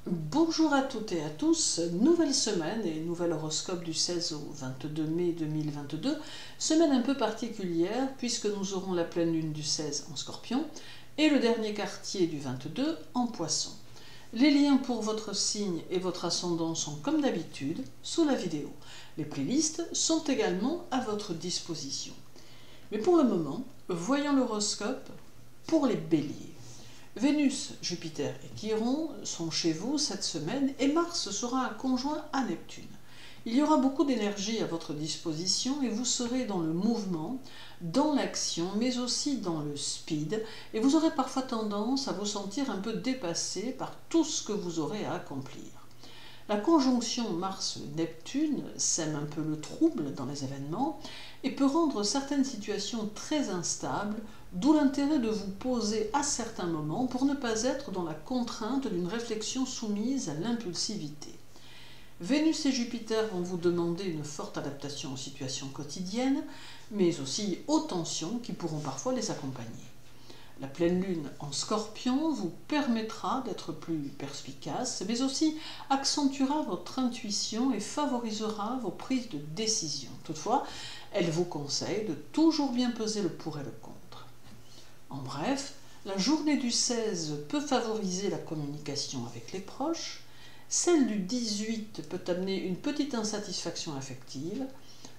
Bonjour à toutes et à tous, nouvelle semaine et nouvel horoscope du 16 au 22 mai 2022, semaine un peu particulière puisque nous aurons la pleine lune du 16 en Scorpion et le dernier quartier du 22 en Poisson. Les liens pour votre signe et votre ascendant sont comme d'habitude sous la vidéo. Les playlists sont également à votre disposition. Mais pour le moment, voyons l'horoscope pour les béliers. Vénus, Jupiter et Chiron sont chez vous cette semaine et Mars sera conjoint à Neptune. Il y aura beaucoup d'énergie à votre disposition et vous serez dans le mouvement, dans l'action, mais aussi dans le speed, et vous aurez parfois tendance à vous sentir un peu dépassé par tout ce que vous aurez à accomplir. La conjonction Mars-Neptune sème un peu le trouble dans les événements et peut rendre certaines situations très instables, d'où l'intérêt de vous poser à certains moments pour ne pas être dans la contrainte d'une réflexion soumise à l'impulsivité. Vénus et Jupiter vont vous demander une forte adaptation aux situations quotidiennes, mais aussi aux tensions qui pourront parfois les accompagner. La pleine lune en Scorpion vous permettra d'être plus perspicace, mais aussi accentuera votre intuition et favorisera vos prises de décision. Toutefois, elle vous conseille de toujours bien peser le pour et le contre. En bref, la journée du 16 peut favoriser la communication avec les proches, celle du 18 peut amener une petite insatisfaction affective,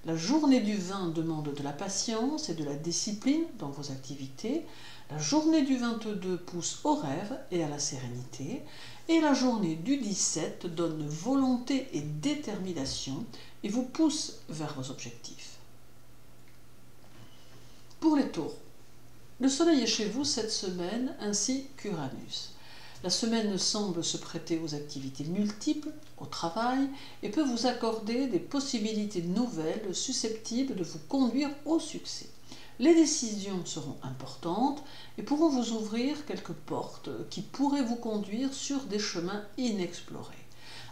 la journée du 20 demande de la patience et de la discipline dans vos activités, la journée du 22 pousse au rêve et à la sérénité, et la journée du 17 donne volonté et détermination et vous pousse vers vos objectifs. Pour les taureaux, le soleil est chez vous cette semaine ainsi qu'Uranus. La semaine semble se prêter aux activités multiples, au travail, et peut vous accorder des possibilités nouvelles susceptibles de vous conduire au succès. Les décisions seront importantes et pourront vous ouvrir quelques portes qui pourraient vous conduire sur des chemins inexplorés.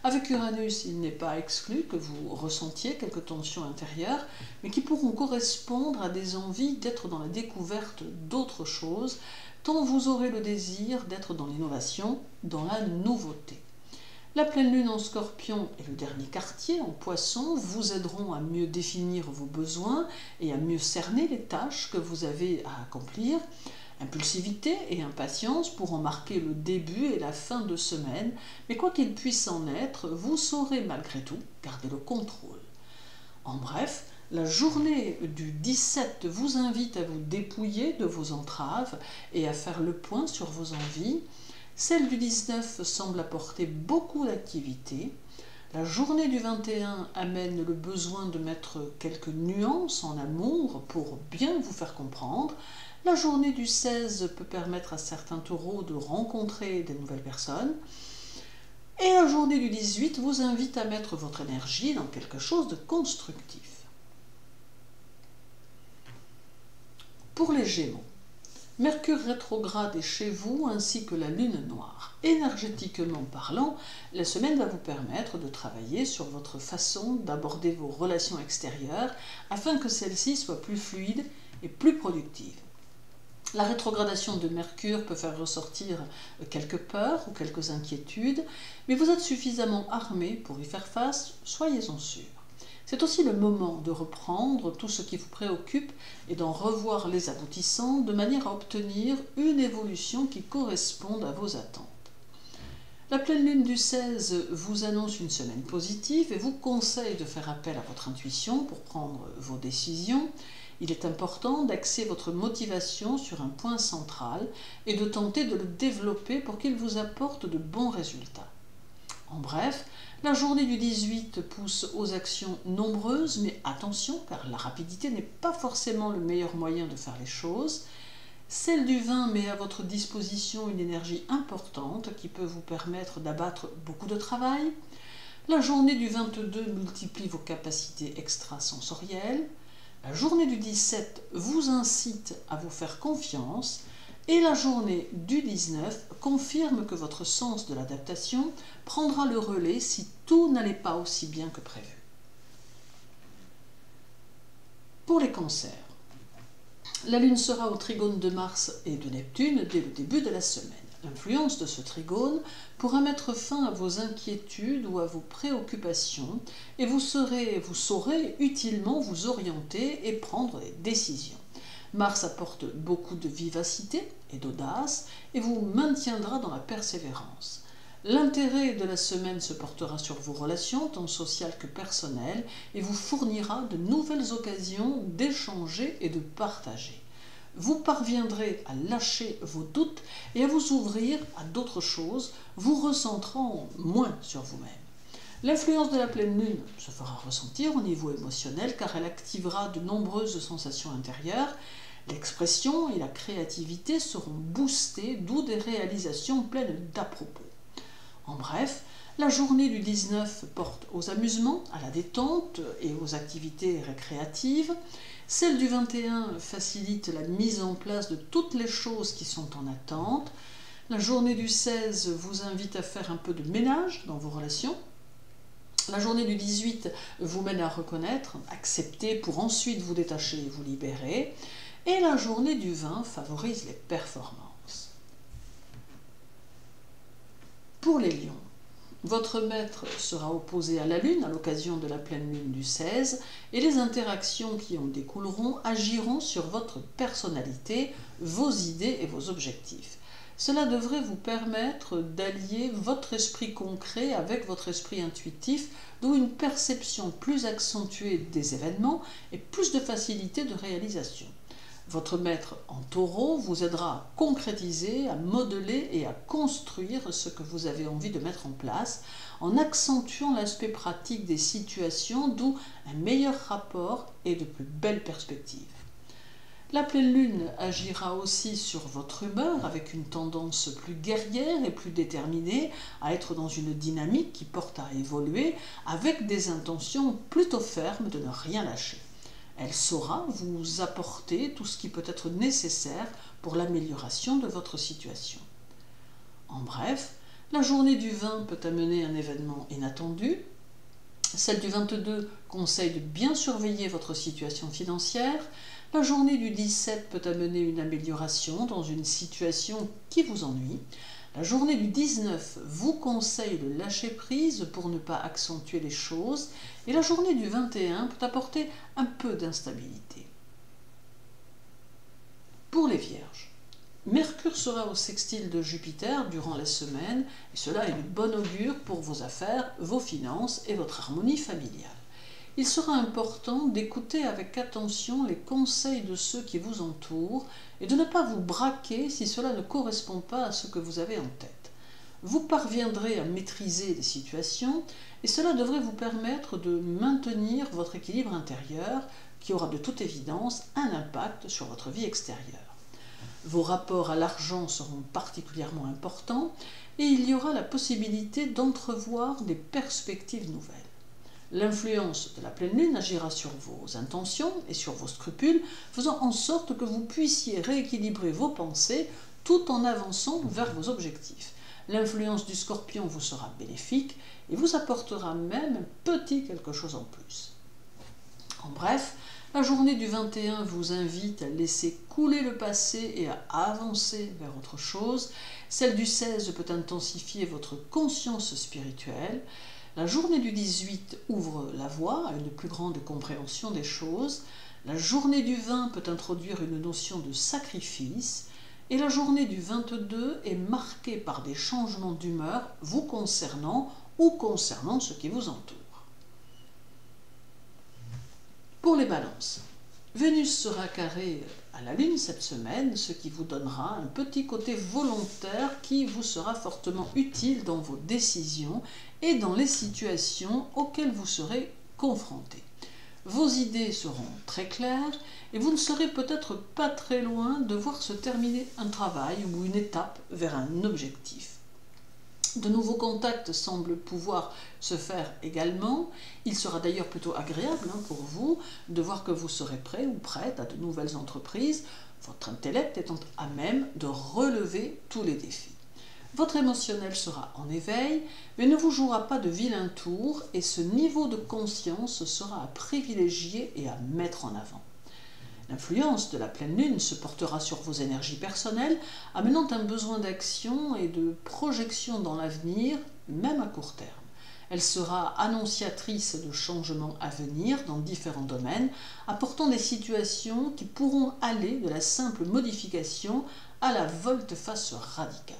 Avec Uranus, il n'est pas exclu que vous ressentiez quelques tensions intérieures, mais qui pourront correspondre à des envies d'être dans la découverte d'autres choses, tant vous aurez le désir d'être dans l'innovation, dans la nouveauté. La pleine lune en Scorpion et le dernier quartier en Poisson vous aideront à mieux définir vos besoins et à mieux cerner les tâches que vous avez à accomplir. Impulsivité et impatience pourront marquer le début et la fin de semaine, mais quoi qu'il puisse en être, vous saurez malgré tout garder le contrôle. En bref, la journée du 17 vous invite à vous dépouiller de vos entraves et à faire le point sur vos envies. Celle du 19 semble apporter beaucoup d'activité. La journée du 21 amène le besoin de mettre quelques nuances en amour pour bien vous faire comprendre. La journée du 16 peut permettre à certains taureaux de rencontrer des nouvelles personnes. Et la journée du 18 vous invite à mettre votre énergie dans quelque chose de constructif. Pour les Gémeaux, Mercure rétrograde est chez vous ainsi que la Lune noire. Énergétiquement parlant, la semaine va vous permettre de travailler sur votre façon d'aborder vos relations extérieures afin que celles-ci soient plus fluides et plus productives. La rétrogradation de Mercure peut faire ressortir quelques peurs ou quelques inquiétudes, mais vous êtes suffisamment armé pour y faire face, soyez-en sûr. C'est aussi le moment de reprendre tout ce qui vous préoccupe et d'en revoir les aboutissants de manière à obtenir une évolution qui corresponde à vos attentes. La pleine lune du 16 vous annonce une semaine positive et vous conseille de faire appel à votre intuition pour prendre vos décisions. Il est important d'axer votre motivation sur un point central et de tenter de le développer pour qu'il vous apporte de bons résultats. En bref, la journée du 18 pousse aux actions nombreuses, mais attention, car la rapidité n'est pas forcément le meilleur moyen de faire les choses. Celle du 20 met à votre disposition une énergie importante qui peut vous permettre d'abattre beaucoup de travail. La journée du 22 multiplie vos capacités extrasensorielles. La journée du 17 vous incite à vous faire confiance. Et la journée du 19 confirme que votre sens de l'adaptation prendra le relais si tout n'allait pas aussi bien que prévu. Pour les cancers, la Lune sera au trigone de Mars et de Neptune dès le début de la semaine. L'influence de ce trigone pourra mettre fin à vos inquiétudes ou à vos préoccupations et vous saurez utilement vous orienter et prendre des décisions. Mars apporte beaucoup de vivacité et d'audace et vous maintiendra dans la persévérance. L'intérêt de la semaine se portera sur vos relations, tant sociales que personnelles, et vous fournira de nouvelles occasions d'échanger et de partager. Vous parviendrez à lâcher vos doutes et à vous ouvrir à d'autres choses, vous recentrant moins sur vous-même. L'influence de la pleine lune se fera ressentir au niveau émotionnel car elle activera de nombreuses sensations intérieures. L'expression et la créativité seront boostées, d'où des réalisations pleines d'à-propos. En bref, la journée du 19 porte aux amusements, à la détente et aux activités récréatives. Celle du 21 facilite la mise en place de toutes les choses qui sont en attente. La journée du 16 vous invite à faire un peu de ménage dans vos relations. La journée du 18 vous mène à reconnaître, accepter pour ensuite vous détacher et vous libérer. Et la journée du 20 favorise les performances. Pour les lions, votre maître sera opposé à la lune à l'occasion de la pleine lune du 16 et les interactions qui en découleront agiront sur votre personnalité, vos idées et vos objectifs. Cela devrait vous permettre d'allier votre esprit concret avec votre esprit intuitif, d'où une perception plus accentuée des événements et plus de facilité de réalisation. Votre maître en taureau vous aidera à concrétiser, à modeler et à construire ce que vous avez envie de mettre en place en accentuant l'aspect pratique des situations, d'où un meilleur rapport et de plus belles perspectives. La pleine lune agira aussi sur votre humeur avec une tendance plus guerrière et plus déterminée à être dans une dynamique qui porte à évoluer avec des intentions plutôt fermes de ne rien lâcher. Elle saura vous apporter tout ce qui peut être nécessaire pour l'amélioration de votre situation. En bref, la journée du 20 peut amener un événement inattendu. Celle du 22 conseille de bien surveiller votre situation financière. La journée du 17 peut amener une amélioration dans une situation qui vous ennuie. La journée du 19 vous conseille de lâcher prise pour ne pas accentuer les choses et la journée du 21 peut apporter un peu d'instabilité. Pour les vierges, Mercure sera au sextile de Jupiter durant la semaine et cela est de bon augure pour vos affaires, vos finances et votre harmonie familiale. Il sera important d'écouter avec attention les conseils de ceux qui vous entourent et de ne pas vous braquer si cela ne correspond pas à ce que vous avez en tête. Vous parviendrez à maîtriser les situations et cela devrait vous permettre de maintenir votre équilibre intérieur qui aura de toute évidence un impact sur votre vie extérieure. Vos rapports à l'argent seront particulièrement importants et il y aura la possibilité d'entrevoir des perspectives nouvelles. L'influence de la pleine lune agira sur vos intentions et sur vos scrupules, faisant en sorte que vous puissiez rééquilibrer vos pensées tout en avançant vers vos objectifs. L'influence du scorpion vous sera bénéfique et vous apportera même un petit quelque chose en plus. En bref, la journée du 21 vous invite à laisser couler le passé et à avancer vers autre chose. Celle du 16 peut intensifier votre conscience spirituelle. La journée du 18 ouvre la voie à une plus grande compréhension des choses. La journée du 20 peut introduire une notion de sacrifice. Et la journée du 22 est marquée par des changements d'humeur vous concernant ou concernant ce qui vous entoure. Pour les balances, Vénus sera carrée à la Lune cette semaine, ce qui vous donnera un petit côté volontaire qui vous sera fortement utile dans vos décisions et dans les situations auxquelles vous serez confrontés. Vos idées seront très claires et vous ne serez peut-être pas très loin de voir se terminer un travail ou une étape vers un objectif. De nouveaux contacts semblent pouvoir se faire également. Il sera d'ailleurs plutôt agréable pour vous de voir que vous serez prêt ou prête à de nouvelles entreprises, votre intellect étant à même de relever tous les défis. Votre émotionnel sera en éveil, mais ne vous jouera pas de vilains tours et ce niveau de conscience sera à privilégier et à mettre en avant. L'influence de la pleine lune se portera sur vos énergies personnelles, amenant un besoin d'action et de projection dans l'avenir, même à court terme. Elle sera annonciatrice de changements à venir dans différents domaines, apportant des situations qui pourront aller de la simple modification à la volte-face radicale.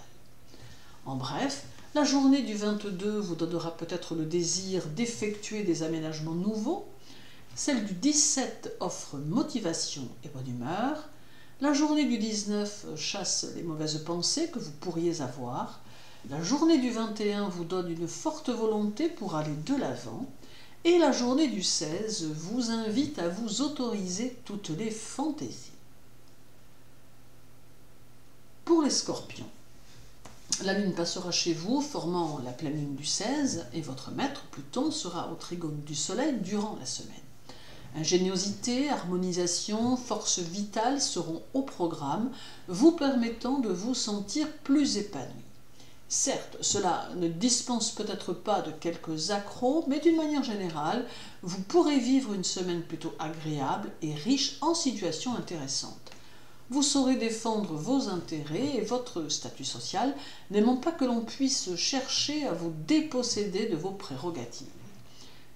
En bref, la journée du 22 vous donnera peut-être le désir d'effectuer des aménagements nouveaux. Celle du 17 offre motivation et bonne humeur. La journée du 19 chasse les mauvaises pensées que vous pourriez avoir. La journée du 21 vous donne une forte volonté pour aller de l'avant. Et la journée du 16 vous invite à vous autoriser toutes les fantaisies. Pour les scorpions, la lune passera chez vous, formant la pleine lune du 16, et votre maître, Pluton, sera au trigone du soleil durant la semaine. Ingéniosité, harmonisation, force vitale seront au programme, vous permettant de vous sentir plus épanoui. Certes, cela ne dispense peut-être pas de quelques accros, mais d'une manière générale, vous pourrez vivre une semaine plutôt agréable et riche en situations intéressantes. Vous saurez défendre vos intérêts et votre statut social, n'aimant pas que l'on puisse chercher à vous déposséder de vos prérogatives.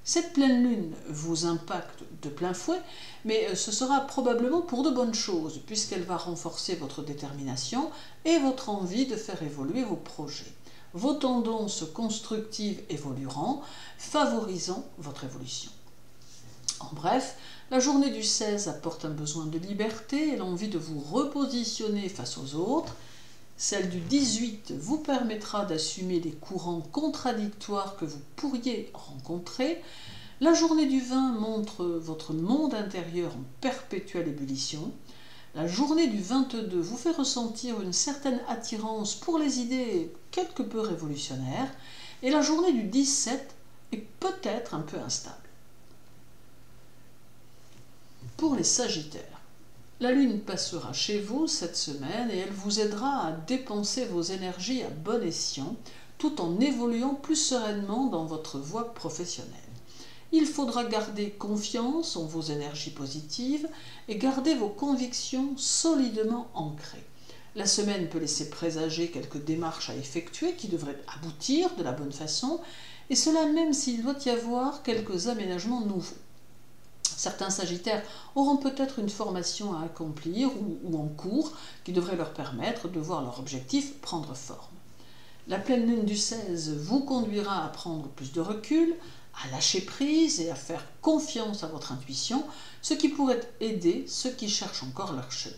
Cette pleine lune vous impacte de plein fouet, mais ce sera probablement pour de bonnes choses, puisqu'elle va renforcer votre détermination et votre envie de faire évoluer vos projets. Vos tendances constructives évolueront, favorisant votre évolution. En bref, la journée du 16 apporte un besoin de liberté et l'envie de vous repositionner face aux autres. Celle du 18 vous permettra d'assumer les courants contradictoires que vous pourriez rencontrer. La journée du 20 montre votre monde intérieur en perpétuelle ébullition. La journée du 22 vous fait ressentir une certaine attirance pour les idées quelque peu révolutionnaires. Et la journée du 17 est peut-être un peu instable. Pour les Sagittaires, la lune passera chez vous cette semaine et elle vous aidera à dépenser vos énergies à bon escient tout en évoluant plus sereinement dans votre voie professionnelle. Il faudra garder confiance en vos énergies positives et garder vos convictions solidement ancrées. La semaine peut laisser présager quelques démarches à effectuer qui devraient aboutir de la bonne façon, et cela même s'il doit y avoir quelques aménagements nouveaux. Certains Sagittaires auront peut-être une formation à accomplir ou en cours qui devrait leur permettre de voir leur objectif prendre forme. La pleine lune du 16 vous conduira à prendre plus de recul, à lâcher prise et à faire confiance à votre intuition, ce qui pourrait aider ceux qui cherchent encore leur chemin.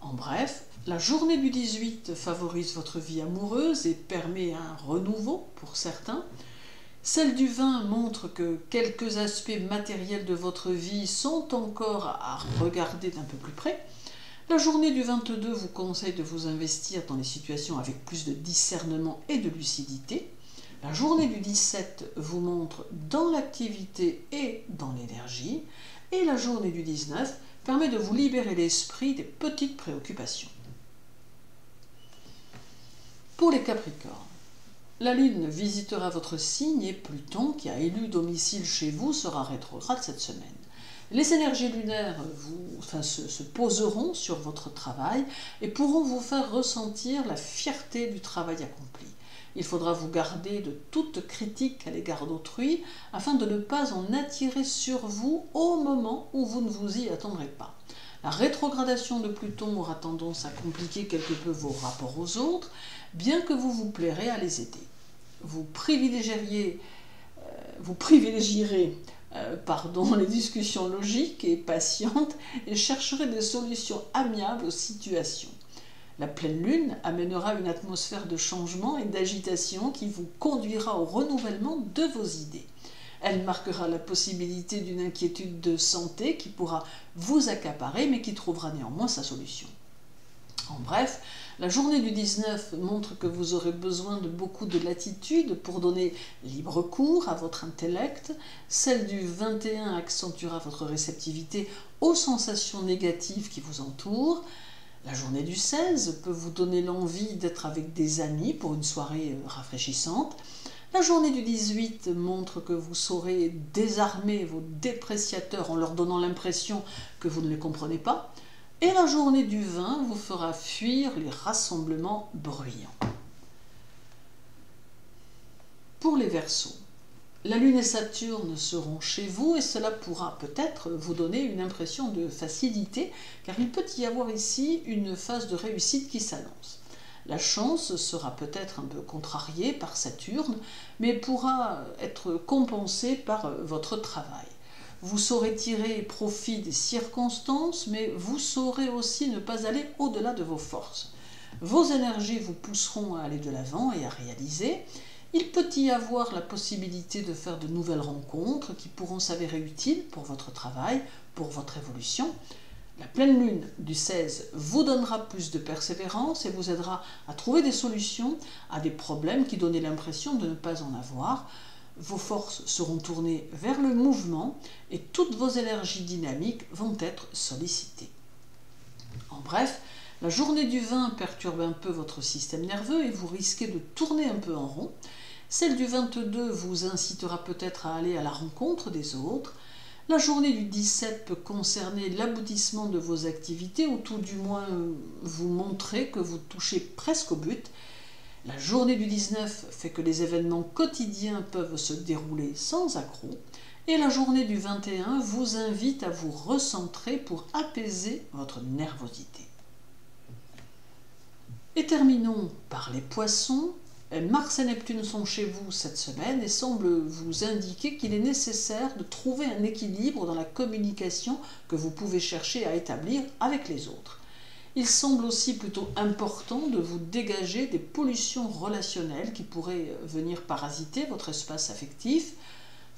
En bref, la journée du 18 favorise votre vie amoureuse et permet un renouveau pour certains. Celle du 20 montre que quelques aspects matériels de votre vie sont encore à regarder d'un peu plus près. La journée du 22 vous conseille de vous investir dans les situations avec plus de discernement et de lucidité. La journée du 17 vous montre dans l'activité et dans l'énergie. Et la journée du 19 permet de vous libérer l'esprit des petites préoccupations. Pour les Capricornes, la lune visitera votre signe et Pluton, qui a élu domicile chez vous, sera rétrograde cette semaine. Les énergies lunaires se poseront sur votre travail et pourront vous faire ressentir la fierté du travail accompli. Il faudra vous garder de toute critique à l'égard d'autrui afin de ne pas en attirer sur vous au moment où vous ne vous y attendrez pas. La rétrogradation de Pluton aura tendance à compliquer quelque peu vos rapports aux autres, bien que vous vous plairez à les aider. Vous privilégierez les discussions logiques et patientes et chercherez des solutions amiables aux situations. La pleine lune amènera une atmosphère de changement et d'agitation qui vous conduira au renouvellement de vos idées. Elle marquera la possibilité d'une inquiétude de santé qui pourra vous accaparer mais qui trouvera néanmoins sa solution. En bref, la journée du 19 montre que vous aurez besoin de beaucoup de latitude pour donner libre cours à votre intellect. Celle du 21 accentuera votre réceptivité aux sensations négatives qui vous entourent. La journée du 16 peut vous donner l'envie d'être avec des amis pour une soirée rafraîchissante. La journée du 18 montre que vous saurez désarmer vos dépréciateurs en leur donnant l'impression que vous ne les comprenez pas. Et la journée du 20 vous fera fuir les rassemblements bruyants. Pour les Verseaux, la Lune et Saturne seront chez vous et cela pourra peut-être vous donner une impression de facilité car il peut y avoir ici une phase de réussite qui s'annonce. La chance sera peut-être un peu contrariée par Saturne mais pourra être compensée par votre travail. Vous saurez tirer profit des circonstances mais vous saurez aussi ne pas aller au-delà de vos forces. Vos énergies vous pousseront à aller de l'avant et à réaliser. Il peut y avoir la possibilité de faire de nouvelles rencontres qui pourront s'avérer utiles pour votre travail, pour votre évolution. La pleine lune du 16 vous donnera plus de persévérance et vous aidera à trouver des solutions à des problèmes qui donnaient l'impression de ne pas en avoir. Vos forces seront tournées vers le mouvement et toutes vos énergies dynamiques vont être sollicitées. En bref, la journée du 20 perturbe un peu votre système nerveux et vous risquez de tourner un peu en rond. Celle du 22 vous incitera peut-être à aller à la rencontre des autres. La journée du 17 peut concerner l'aboutissement de vos activités ou tout du moins vous montrer que vous touchez presque au but. La journée du 19 fait que les événements quotidiens peuvent se dérouler sans accroc. Et la journée du 21 vous invite à vous recentrer pour apaiser votre nervosité. Et terminons par les Poissons. Mars et Neptune sont chez vous cette semaine et semblent vous indiquer qu'il est nécessaire de trouver un équilibre dans la communication que vous pouvez chercher à établir avec les autres. Il semble aussi plutôt important de vous dégager des pollutions relationnelles qui pourraient venir parasiter votre espace affectif.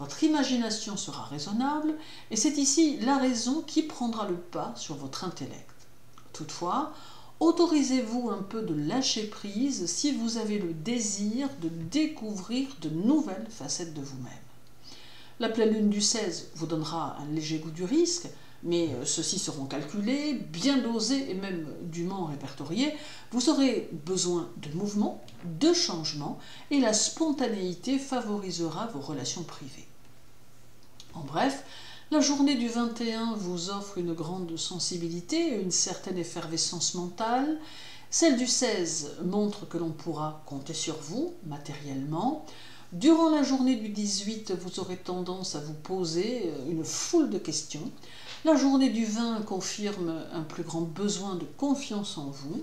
Votre imagination sera raisonnable et c'est ici la raison qui prendra le pas sur votre intellect. Toutefois, autorisez-vous un peu de lâcher prise si vous avez le désir de découvrir de nouvelles facettes de vous-même. La pleine lune du 16 vous donnera un léger goût du risque, mais ceux-ci seront calculés, bien dosés et même dûment répertoriés. Vous aurez besoin de mouvement, de changement et la spontanéité favorisera vos relations privées. En bref, la journée du 21 vous offre une grande sensibilité et une certaine effervescence mentale. Celle du 16 montre que l'on pourra compter sur vous matériellement. Durant la journée du 18, vous aurez tendance à vous poser une foule de questions. La journée du 20 confirme un plus grand besoin de confiance en vous.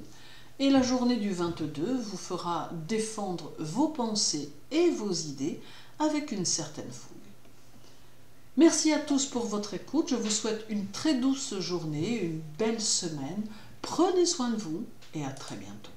Et la journée du 22 vous fera défendre vos pensées et vos idées avec une certaine fougue. Merci à tous pour votre écoute. Je vous souhaite une très douce journée, une belle semaine. Prenez soin de vous et à très bientôt.